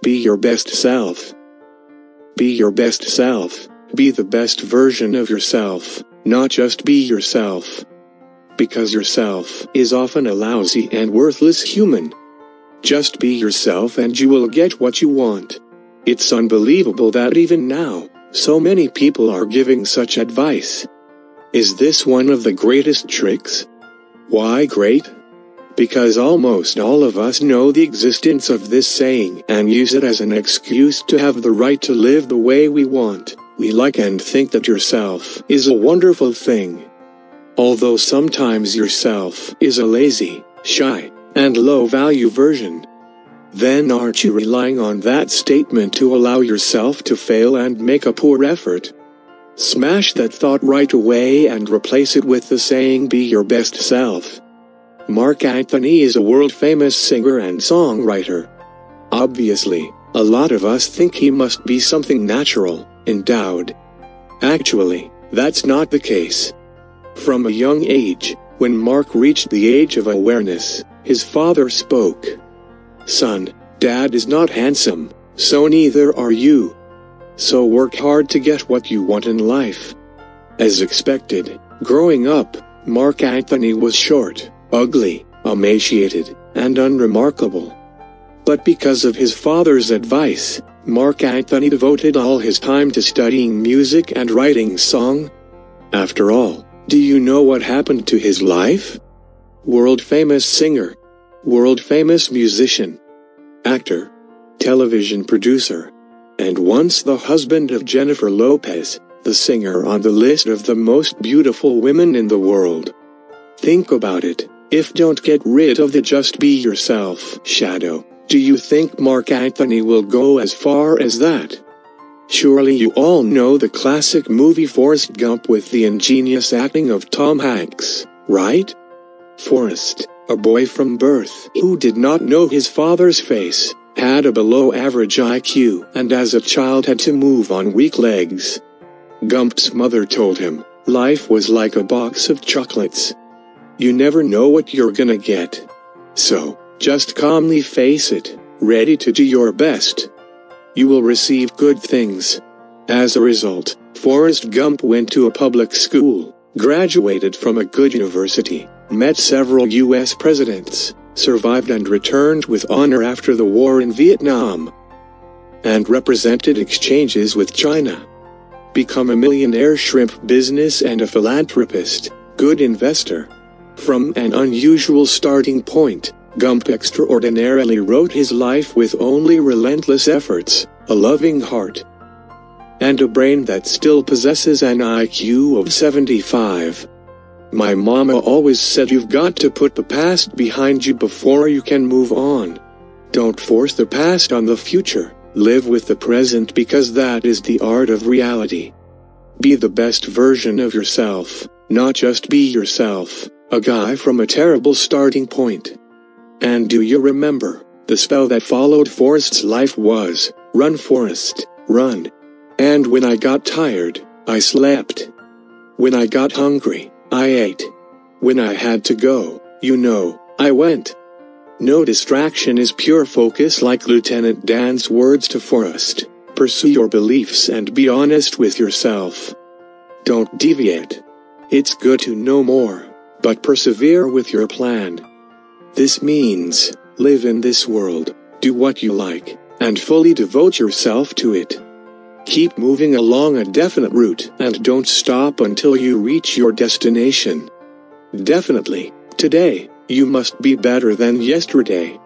Be your best self. Be your best self. Be the best version of yourself, not just be yourself. Because yourself is often a lousy and worthless human. Just be yourself and you will get what you want. It's unbelievable that even now, so many people are giving such advice. Is this one of the greatest tricks? Why great? Because almost all of us know the existence of this saying and use it as an excuse to have the right to live the way we want, we like, and think that yourself is a wonderful thing. Although sometimes yourself is a lazy, shy, and low-value version. Then aren't you relying on that statement to allow yourself to fail and make a poor effort? Smash that thought right away and replace it with the saying, be your best self. Mark Anthony is a world-famous singer and songwriter. Obviously, a lot of us think he must be something natural, endowed. Actually, that's not the case. From a young age, when Mark reached the age of awareness, his father spoke. Son, Dad is not handsome, so neither are you. So work hard to get what you want in life. As expected, growing up, Mark Anthony was short, ugly, emaciated, and unremarkable. But because of his father's advice, Mark Anthony devoted all his time to studying music and writing song. After all, do you know what happened to his life? World-famous singer, world-famous musician, actor, television producer, and once the husband of Jennifer Lopez, the singer on the list of the most beautiful women in the world. Think about it, if don't get rid of the just be yourself shadow, do you think Mark Anthony will go as far as that? Surely you all know the classic movie Forrest Gump with the ingenious acting of Tom Hanks, right? Forrest, a boy from birth who did not know his father's face, had a below-average IQ and as a child had to move on weak legs. Gump's mother told him, life was like a box of chocolates. You never know what you're gonna get. So, just calmly face it, ready to do your best. You will receive good things. As a result, Forrest Gump went to a public school, graduated from a good university, met several U.S. presidents, survived and returned with honor after the war in Vietnam, and represented exchanges with China. Become a millionaire shrimp business and a philanthropist, good investor. From an unusual starting point, Gump extraordinarily wrote his life with only relentless efforts, a loving heart, and a brain that still possesses an IQ of 75. My mama always said you've got to put the past behind you before you can move on. Don't force the past on the future, live with the present because that is the art of reality. Be the best version of yourself, not just be yourself, a guy from a terrible starting point. And do you remember, the spell that followed Forrest's life was, run Forrest, run. And when I got tired, I slept. When I got hungry, I ate. When I had to go, I went. No distraction is pure focus, like Lieutenant Dan's words to Forrest. Pursue your beliefs and be honest with yourself. Don't deviate. It's good to know more, but persevere with your plan. This means, live in this world, do what you like, and fully devote yourself to it. Keep moving along a definite route and don't stop until you reach your destination. Definitely, today, you must be better than yesterday.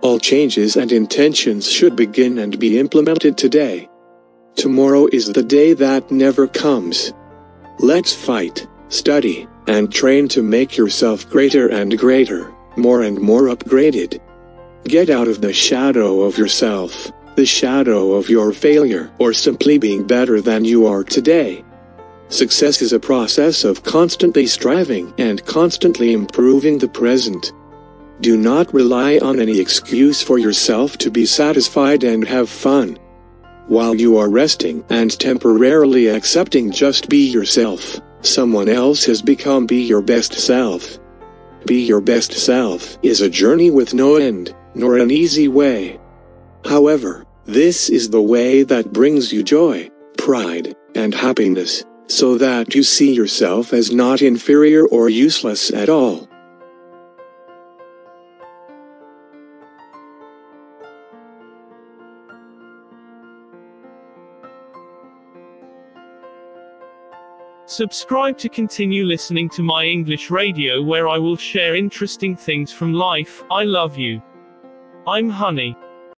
All changes and intentions should begin and be implemented today. Tomorrow is the day that never comes. Let's fight, study, and train to make yourself greater and greater, more and more upgraded. Get out of the shadow of yourself, the shadow of your failure or simply being better than you are today. Success is a process of constantly striving and constantly improving the present. Do not rely on any excuse for yourself to be satisfied and have fun. While you are resting and temporarily accepting just be yourself, someone else has become be your best self. Be your best self is a journey with no end, nor an easy way. However, this is the way that brings you joy, pride, and happiness, so that you see yourself as not inferior or useless at all. Subscribe to continue listening to my English radio, where I will share interesting things from life. I love you. I'm Honey.